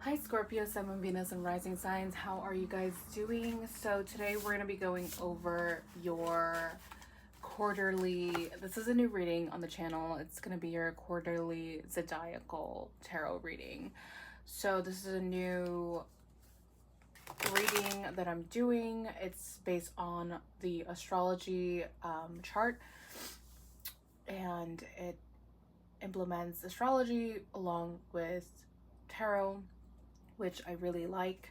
Hi Scorpio, Sun, Moon, Venus, and Rising signs. How are you guys doing? So today we're going to be going over your quarterly, this is a new reading on the channel. It's going to be your quarterly zodiacal tarot reading. So this is a new reading that I'm doing. It's based on the astrology chart, and it implements astrology along with tarot, which I really like.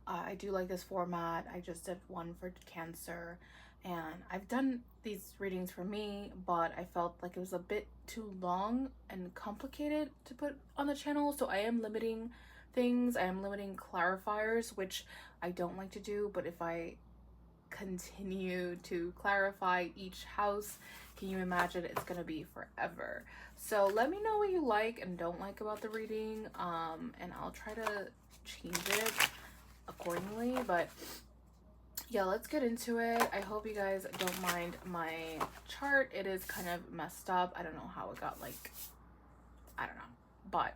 I do like this format. I just did one for Cancer, and I've done these readings for me, but I felt like it was a bit too long and complicated to put on the channel, so I am limiting things. I am limiting clarifiers, which I don't like to do, but if I continue to clarify each house, can you imagine it's gonna be forever? So let me know what you like and don't like about the reading, and I'll try to change it accordingly. But yeah, let's get into it. I hope you guys don't mind my chart. It is kind of messed up. I don't know how it got, like, I don't know, but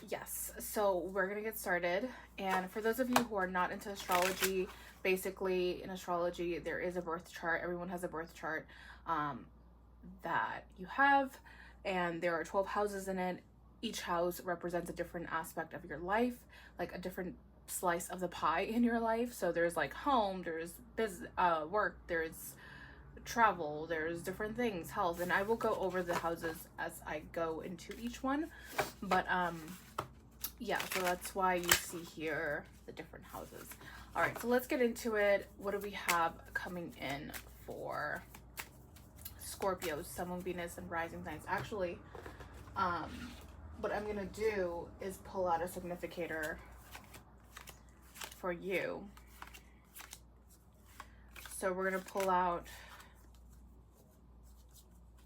yes, so we're gonna get started. And for those of you who are not into astrology, basically in astrology there is a birth chart. Everyone has a birth chart that you have, and there are 12 houses in it. Each house represents a different aspect of your life, like a different slice of the pie in your life. So there's like home, there's business, work, there's travel, there's different things, health, and I will go over the houses as I go into each one. But yeah, so that's why you see here the different houses. All right, so let's get into it. What do we have coming in for Scorpio, Sun, Moon, Venus, and Rising signs? Actually, what I'm gonna do is pull out a significator for you. So we're gonna pull out,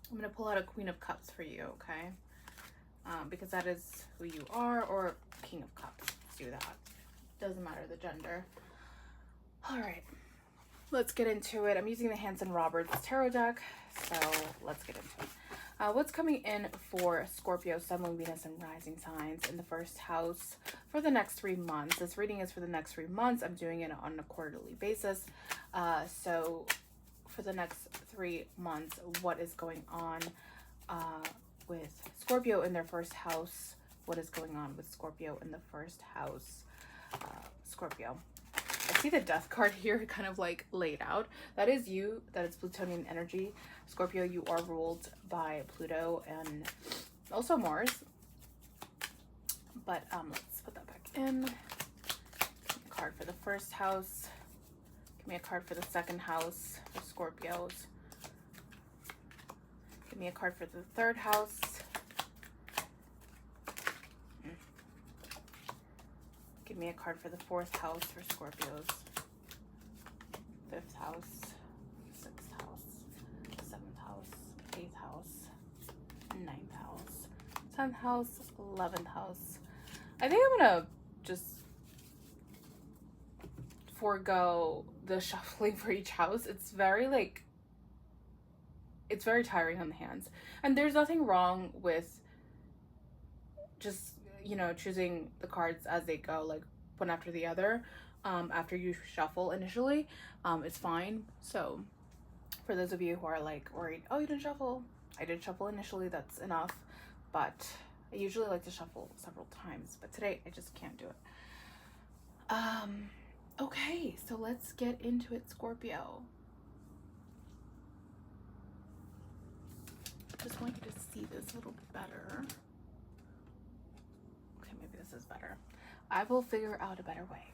I'm gonna pull out a Queen of Cups for you, okay? Because that is who you are, or King of Cups. Let's do that. Doesn't matter the gender. All right, let's get into it. I'm using the Hanson-Roberts tarot deck, so let's get into it. What's coming in for Scorpio, Sun, Moon, Venus, and Rising signs in the first house for the next 3 months? This reading is for the next 3 months. I'm doing it on a quarterly basis. So for the next 3 months, what is going on with Scorpio in their first house? What is going on with Scorpio in the first house? Scorpio. I see the Death card here kind of like laid out. That is you. That is Plutonian energy. Scorpio, you are ruled by Pluto and also Mars. But let's put that back in. Give me a card for the first house. Give me a card for the second house for Scorpios. Give me a card for the third house. Give me a card for the fourth house for Scorpios. Fifth house, sixth house, seventh house, eighth house, ninth house, 10th house, 11th house. I think I'm gonna just forego the shuffling for each house. It's very like, it's very tiring on the hands. And there's nothing wrong with just, you know, choosing the cards as they go, like one after the other, after you shuffle initially. It's fine. So for those of you who are like worried, oh, you didn't shuffle, I did shuffle initially, that's enough. But I usually like to shuffle several times, but today I just can't do it. Okay, so let's get into it, Scorpio. Just want you to see this a little bit better. Maybe this is better. I will figure out a better way.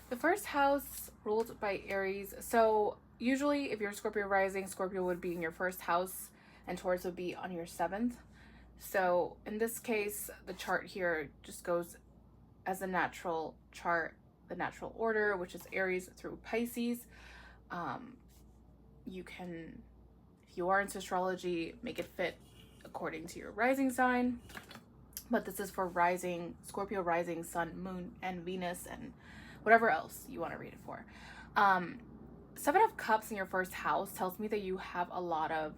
The first house ruled by Aries. So usually if you're Scorpio rising, Scorpio would be in your first house and Taurus would be on your 7th. So in this case, the chart here just goes as a natural chart, the natural order, which is Aries through Pisces. You can, if you are into astrology, make it fit according to your rising sign. But this is for rising, Scorpio rising, Sun, Moon, and Venus, and whatever else you want to read it for. 7 of Cups in your first house tells me that you have a lot of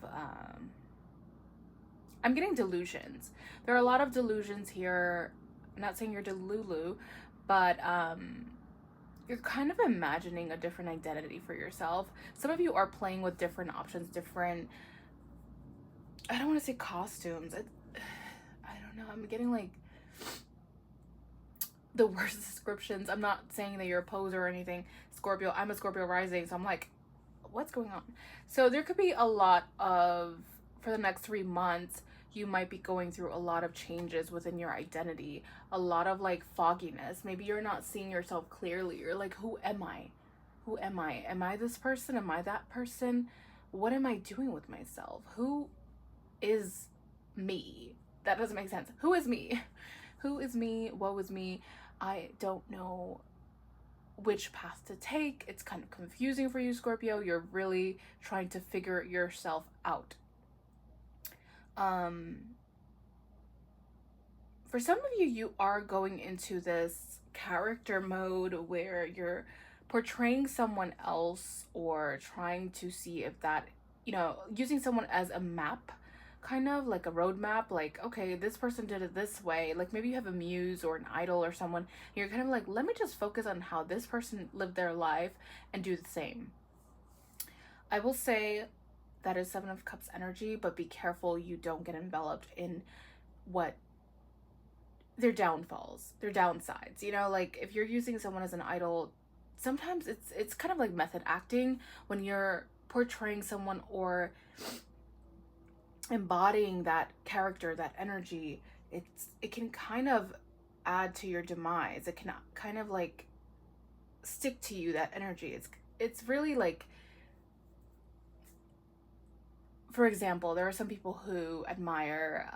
I'm getting delusions. There are a lot of delusions here. I'm not saying you're delulu, but you're kind of imagining a different identity for yourself. Some of you are playing with different options, different, I don't want to say costumes. I don't know. I'm getting like the worst descriptions. I'm not saying that you're a poser or anything. Scorpio, I'm a Scorpio rising, so I'm like, what's going on? So there could be a lot of, for the next 3 months, you might be going through a lot of changes within your identity, a lot of like fogginess. Maybe you're not seeing yourself clearly. You're like, who am I? Who am I? Am I this person? Am I that person? What am I doing with myself? Who is me? That doesn't make sense. Who is me? Who is me? What was me? I don't know which path to take. It's kind of confusing for you, Scorpio. You're really trying to figure yourself out. For some of you, you are going into this character mode where you're portraying someone else or trying to see if that, you know, using someone as a map, kind of like a roadmap. Like, okay, this person did it this way. Like maybe you have a muse or an idol or someone. And you're kind of like, let me just focus on how this person lived their life and do the same. I will say that is 7 of Cups energy, but be careful you don't get enveloped in what their downfalls, their downsides. You know, like if you're using someone as an idol, sometimes it's kind of like method acting when you're portraying someone or embodying that character, that energy. It can kind of add to your demise. It can kind of like stick to you, that energy. It's really like, for example, there are some people who admire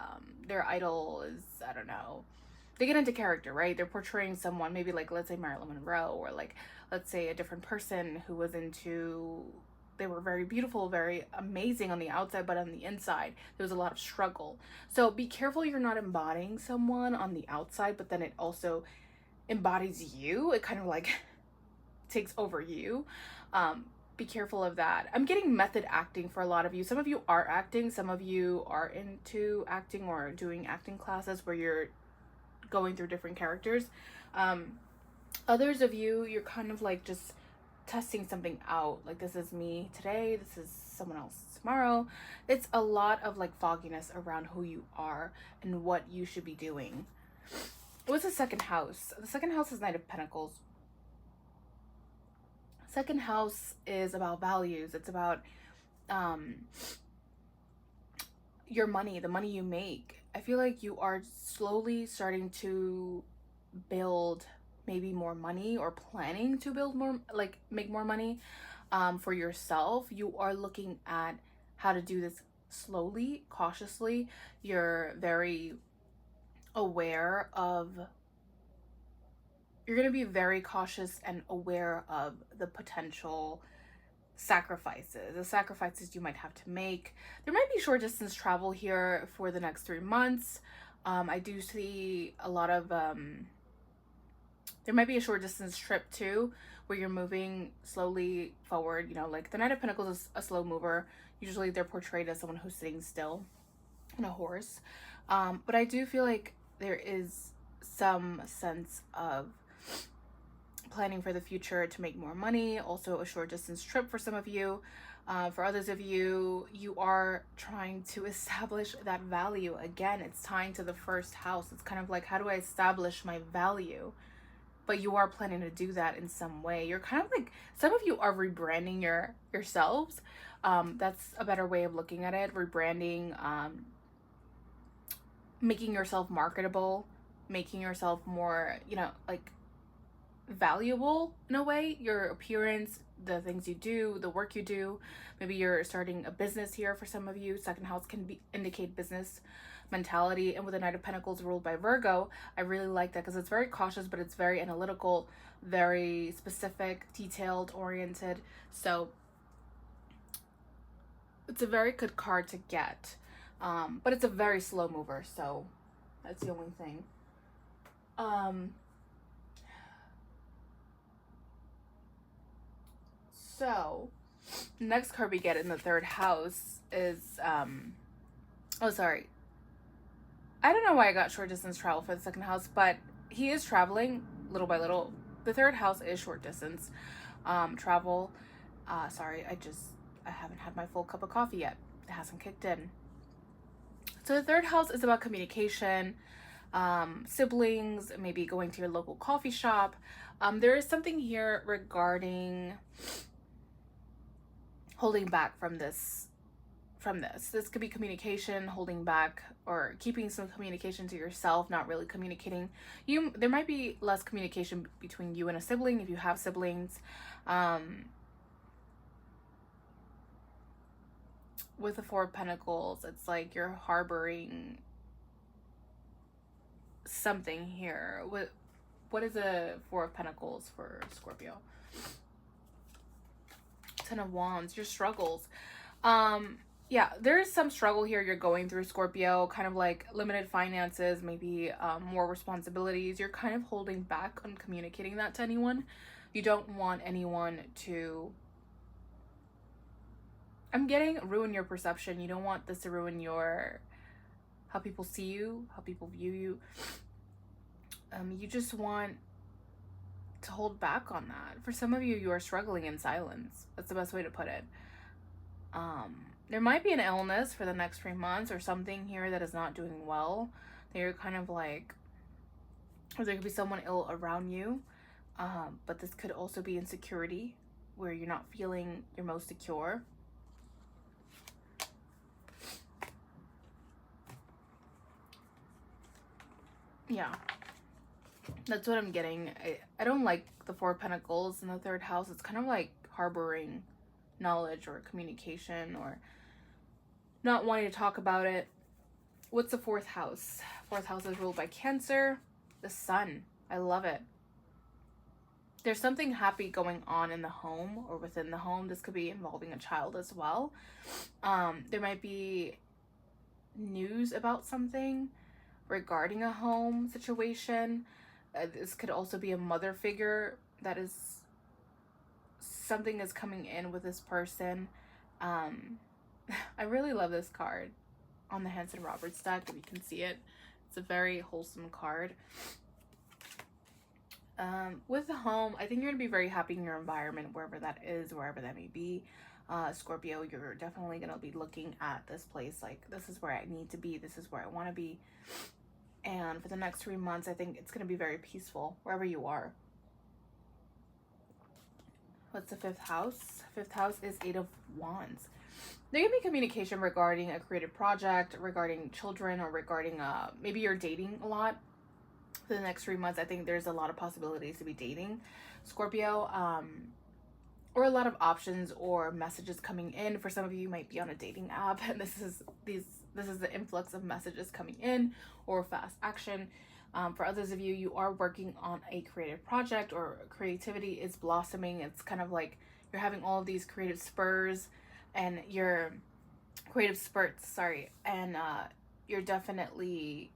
their idol is, I don't know, they get into character, right? They're portraying someone, maybe like, let's say Marilyn Monroe, or like, let's say a different person who was into, they were very beautiful, very amazing on the outside, but on the inside, there was a lot of struggle. So be careful you're not embodying someone on the outside, but then it also embodies you. It kind of like takes over you. Be careful of that. I'm getting method acting for a lot of you. Some of you are acting. Some of you are into acting or doing acting classes where you're going through different characters. Others of you, you're kind of like just testing something out. Like, this is me today. This is someone else tomorrow. It's a lot of like fogginess around who you are and what you should be doing. What's the second house? The second house is Knight of Pentacles. Second house is about values. It's about your money, the money you make. I feel like you are slowly starting to build maybe more money, or planning to build more, like make more money for yourself. You are looking at how to do this slowly, cautiously. You're very aware of, you're going to be very cautious and aware of the potential sacrifices, the sacrifices you might have to make. There might be short distance travel here for the next 3 months. I do see a lot of, there might be a short distance trip too, where you're moving slowly forward. You know, like the Knight of Pentacles is a slow mover. Usually they're portrayed as someone who's sitting still on a horse. But I do feel like there is some sense of planning for the future to make more money. Also a short distance trip for some of you. For others of you, you are trying to establish that value. Again, it's tying to the first house. It's kind of like, how do I establish my value? But you are planning to do that in some way. You're kind of like, some of you are rebranding yourselves. That's a better way of looking at it. Rebranding, making yourself marketable, making yourself more, you know, like valuable in a way. Your appearance, the things you do, the work you do. Maybe you're starting a business here for some of you. Second house can indicate business mentality. And with the Knight of Pentacles ruled by Virgo, I really like that because it's very cautious, but it's very analytical, very specific, detailed, oriented. So it's a very good card to get. But it's a very slow mover, so that's the only thing. So next card we get in the third house is oh sorry, I don't know why I got short distance travel for the second house, but he is traveling little by little. The third house is short distance travel. Sorry, I haven't had my full cup of coffee yet. It hasn't kicked in. So the third house is about communication, siblings, maybe going to your local coffee shop. There is something here regarding holding back from this. This could be communication, holding back, or keeping some communication to yourself, not really communicating. There might be less communication between you and a sibling if you have siblings. With the Four of Pentacles, it's like you're harboring something here. What is a Four of Pentacles for Scorpio? Ten of Wands, your struggles. Yeah, there is some struggle here you're going through, Scorpio, kind of like limited finances, maybe more responsibilities. You're kind of holding back on communicating that to anyone. You don't want anyone to, I'm getting, ruin your perception. You don't want this to ruin how people see you, how people view you. You just want to hold back on that. For some of you, you are struggling in silence. That's the best way to put it. There might be an illness for the next 3 months or something here that is not doing well. That you're kind of like, or there could be someone ill around you. But this could also be insecurity, where you're not feeling your most secure. Yeah. That's what I'm getting. I don't like the Four of Pentacles in the third house. It's kind of like harboring knowledge or communication or not wanting to talk about it. What's the fourth house? Fourth house is ruled by Cancer. The Sun. I love it. There's something happy going on in the home or within the home. This could be involving a child as well. There might be news about something regarding a home situation. This could also be a mother figure that is, something is coming in with this person. I really love this card on the Hanson-Roberts deck, if you can see it. It's a very wholesome card. With the home, I think you're going to be very happy in your environment, wherever that is, wherever that may be. Scorpio, you're definitely going to be looking at this place like, this is where I need to be, this is where I want to be. And for the next 3 months, I think it's going to be very peaceful wherever you are. What's the fifth house? Fifth house is Eight of Wands. There can be communication regarding a creative project, regarding children, or regarding maybe you're dating a lot. For the next 3 months, I think there's a lot of possibilities to be dating, Scorpio, or a lot of options or messages coming in. For some of you, you might be on a dating app, and this is the influx of messages coming in, or fast action. For others of you, you are working on a creative project, or creativity is blossoming. It's kind of like you're having all of these creative spurs and your creative spurts, sorry, and you're definitely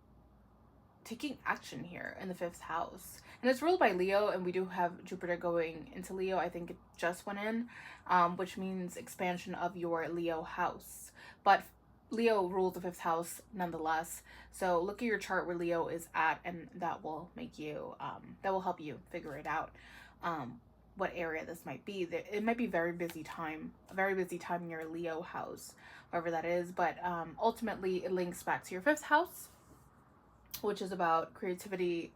taking action here in the fifth house. And it's ruled by Leo, and we do have Jupiter going into Leo. I think it just went in, which means expansion of your Leo house. But Leo rules the fifth house nonetheless. So look at your chart where Leo is at, and that will make you, that will help you figure it out. What area this might be. It might be a very busy time in your Leo house, wherever that is. But ultimately, it links back to your fifth house, which is about creativity,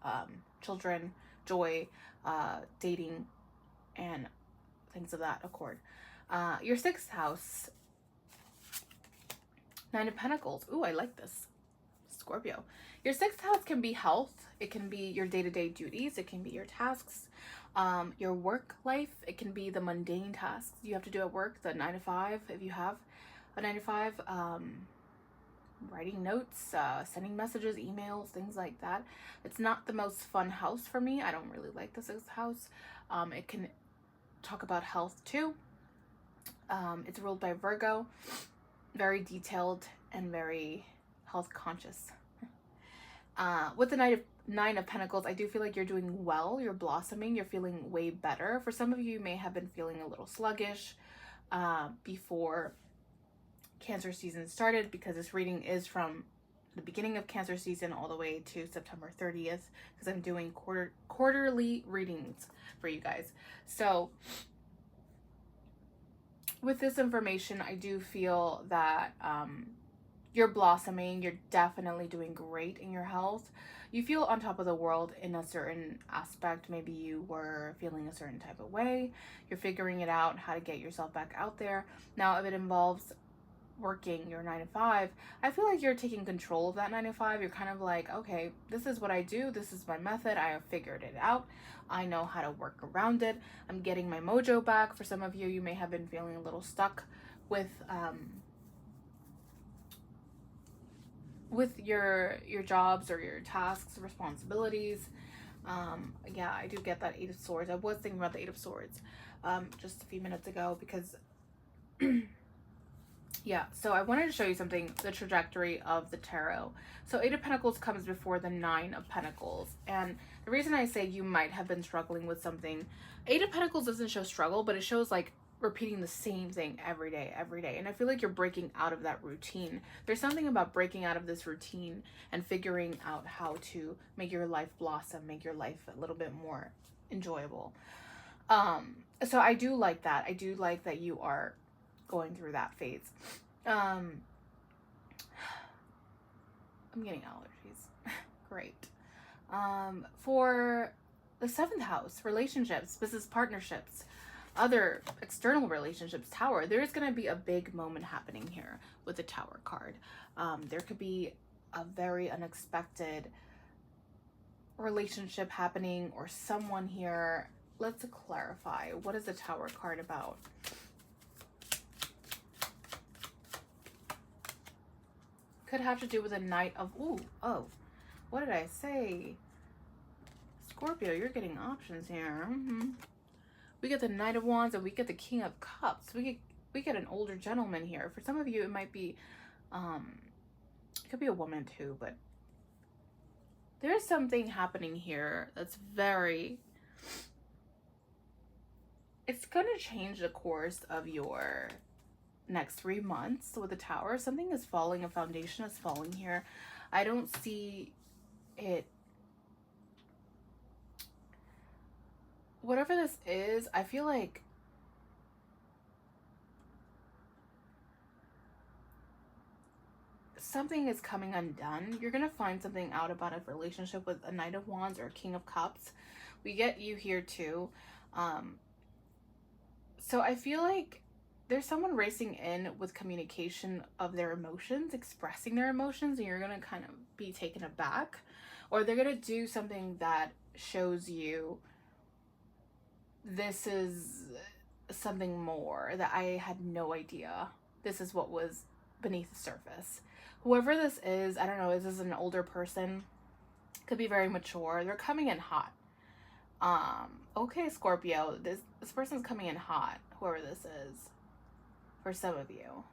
children, joy, dating, and things of that accord. Your sixth house, Nine of Pentacles. Ooh, I like this, Scorpio. Your sixth house can be health. It can be your day-to-day duties. It can be your tasks, your work life. It can be the mundane tasks you have to do at work, the 9 to 5, if you have a 9 to 5, writing notes, sending messages, emails, things like that. It's not the most fun house for me. I don't really like the sixth house. It can talk about health too. It's ruled by Virgo, very detailed and very health conscious. With the Nine of Pentacles, I do feel like you're doing well. You're blossoming. You're feeling way better. For some of you, you may have been feeling a little sluggish before Cancer season started, because this reading is from the beginning of Cancer season all the way to September 30th, because I'm doing quarterly readings for you guys. So with this information, I do feel that you're blossoming. You're definitely doing great in your health. You feel on top of the world in a certain aspect. Maybe you were feeling a certain type of way. You're figuring it out, how to get yourself back out there. Now, if it involves working your 9 to 5, I feel like you're taking control of that 9 to 5. You're kind of like, okay, this is what I do. This is my method. I have figured it out. I know how to work around it. I'm getting my mojo back. For some of you, you may have been feeling a little stuck with your jobs or your tasks, responsibilities. Yeah, I do get that 8 of Swords. I was thinking about the 8 of Swords just a few minutes ago, because yeah, so I wanted to show you something, the trajectory of the tarot. So 8 of Pentacles comes before the 9 of Pentacles. And the reason I say you might have been struggling with something, 8 of Pentacles doesn't show struggle, but it shows like repeating the same thing every day. And I feel like you're breaking out of that routine. There's something about breaking out of this routine and figuring out how to make your life blossom, make your life a little bit more enjoyable. So I do like that. I do like that you are going through that phase. I'm getting allergies. Great. For the 7th house, relationships, business partnerships, other external relationships, Tower, there is going to be a big moment happening here with the Tower card. There could be a very unexpected relationship happening, or someone here. Let's clarify. What is the Tower card about? Could have to do with a Knight of, what did I say? Scorpio, you're getting options here. We get the Knight of Wands and we get the King of Cups. We get an older gentleman here. For some of you, it might be, it could be a woman too, but there's something happening here that's very, it's going to change the course of your next 3 months with the Tower. Something is falling, a foundation is falling here. I don't see it. Whatever this is, I feel like something is coming undone. You're going to find something out about a relationship with a Knight of Wands or a King of Cups. We get you here too. So I feel like there's someone racing in with communication of their emotions, expressing their emotions, and you're going to kind of be taken aback. Or they're going to do something that shows you this is something more that I had no idea. This is what was beneath the surface. Whoever this is, I don't know, is this an older person? Could be very mature. They're coming in hot. Okay, Scorpio, this person's coming in hot, whoever this is, for some of you.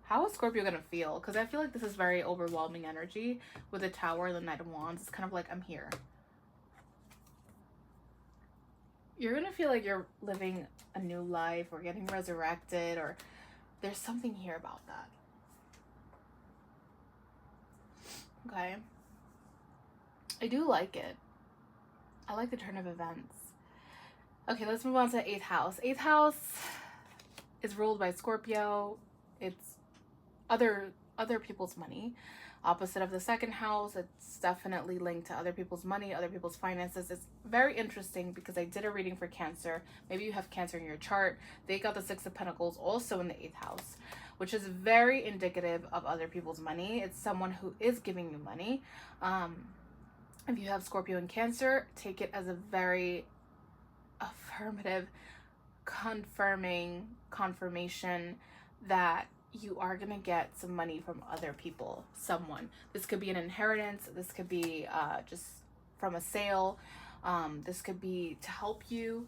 How is Scorpio gonna feel? Because I feel like this is very overwhelming energy with the Tower and the Knight of Wands. It's kind of like, I'm here. You're gonna feel like you're living a new life or getting resurrected, or there's something here about that. Okay. I do like it. I like the turn of events. Okay, let's move on to the 8th house. 8th house is ruled by Scorpio. It's other people's money. Opposite of the 2nd house, it's definitely linked to other people's money, other people's finances. It's very interesting because I did a reading for Cancer. Maybe you have Cancer in your chart. They got the 6 of Pentacles also in the 8th house, which is very indicative of other people's money. It's someone who is giving you money. If you have Scorpio and Cancer, take it as a very affirmative, confirmation that you are going to get some money from other people, someone. This could be an inheritance. This could be just from a sale. This could be to help you.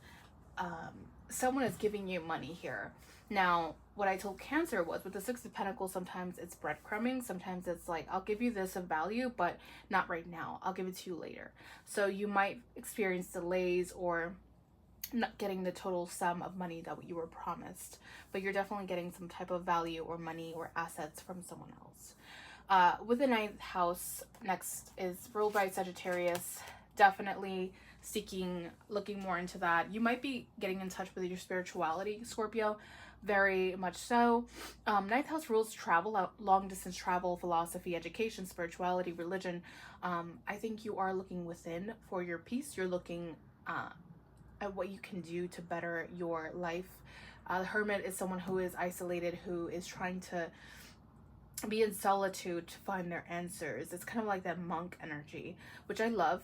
Someone is giving you money here. Now, what I told Cancer was with the 6 of Pentacles, sometimes it's breadcrumbing. Sometimes it's like, I'll give you this of value, but not right now. I'll give it to you later. So you might experience delays or not getting the total sum of money that you were promised, but you're definitely getting some type of value or money or assets from someone else. With the ninth house, next is ruled by Sagittarius. Definitely looking more into that. You might be getting in touch with your spirituality, Scorpio. Very much so. Ninth house rules travel, long distance travel, philosophy, education, spirituality, religion. I think you are looking within for your peace. You're looking at what you can do to better your life. The hermit is someone who is isolated, who is trying to be in solitude to find their answers. It's kind of like that monk energy, which I love.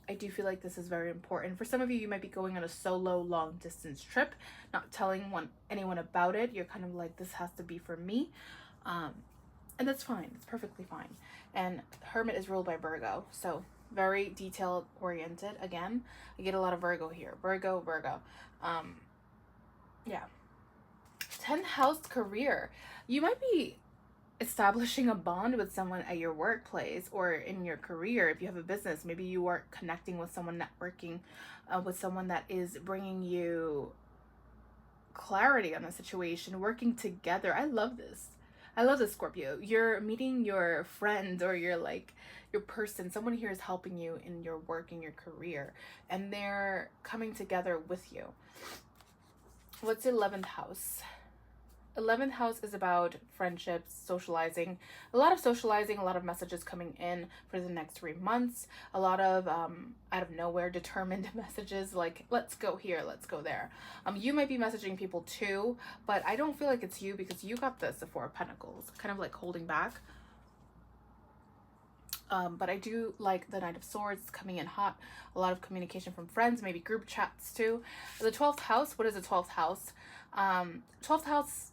I do feel like this is very important. For some of you, you might be going on a solo long distance trip, not telling anyone about it. You're kind of like, this has to be for me. And that's fine. It's perfectly fine. And hermit is ruled by Virgo. So very detail oriented. Again, I get a lot of Virgo here. Virgo. Yeah. 10th house career. You might be establishing a bond with someone at your workplace or in your career. If you have a business, maybe you are connecting with someone, networking with someone that is bringing you clarity on the situation, working together. I love this, Scorpio. You're meeting your friend or your person. Someone here is helping you in your work, in your career, and they're coming together with you. What's the 11th house? 11th house is about friendships, socializing, a lot of messages coming in for the next 3 months, a lot of out of nowhere determined messages like, let's go here, let's go there. You might be messaging people too, but I don't feel like it's you because you got the Four of Pentacles, kind of like holding back. But I do like the Knight of Swords coming in hot, a lot of communication from friends, maybe group chats too. The 12th house, what is the 12th house? 12th house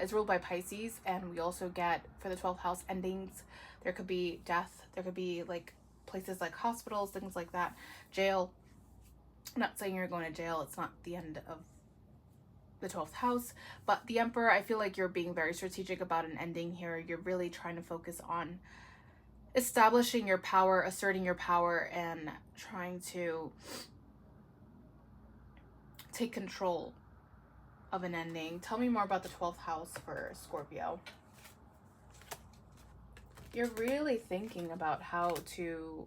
is ruled by Pisces, and we also get, for the 12th house, endings. There could be death, there could be like places like hospitals, things like that, jail. I'm not saying you're going to jail, it's not the end of the 12th house, but the Emperor, I feel like you're being very strategic about an ending here. You're really trying to focus on establishing your power, asserting your power, and trying to take control of an ending. Tell me more about the 12th house for Scorpio. You're really thinking about how to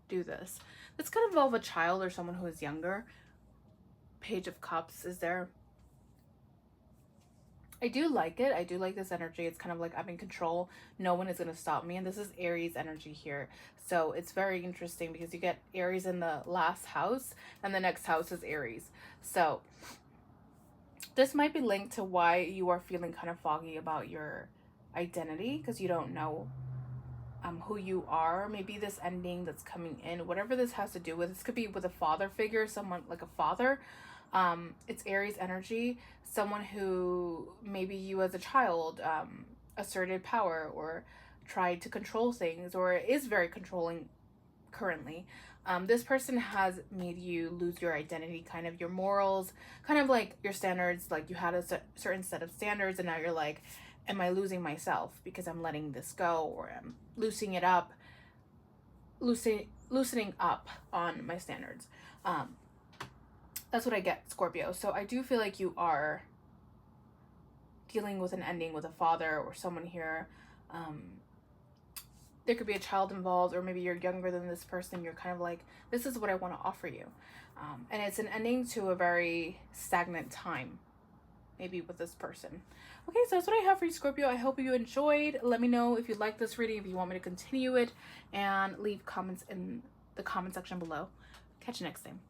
do this. This could involve a child or someone who is younger. Page of Cups is there. I do like it. I do like this energy. It's kind of like I'm in control. No one is going to stop me. And this is Aries energy here. So it's very interesting because you get Aries in the last house and the next house is Aries. So this might be linked to why you are feeling kind of foggy about your identity because you don't know who you are. Maybe this ending that's coming in, whatever this has to do with, this could be with a father figure, someone like a father. It's Aries energy, someone who maybe you as a child asserted power or tried to control things or is very controlling currently. This person has made you lose your identity, kind of your morals, kind of like your standards. Like you had a certain set of standards and now you're like, am I losing myself because I'm letting this go, or I'm loosening up on my standards. That's what I get, Scorpio. So I do feel like you are dealing with an ending with a father or someone here. There could be a child involved, or maybe you're younger than this person. You're kind of like, this is what I want to offer you. And it's an ending to a very stagnant time, maybe with this person. Okay, so that's what I have for you, Scorpio. I hope you enjoyed. Let me know if you like this reading, if you want me to continue it, and leave comments in the comment section below. Catch you next time.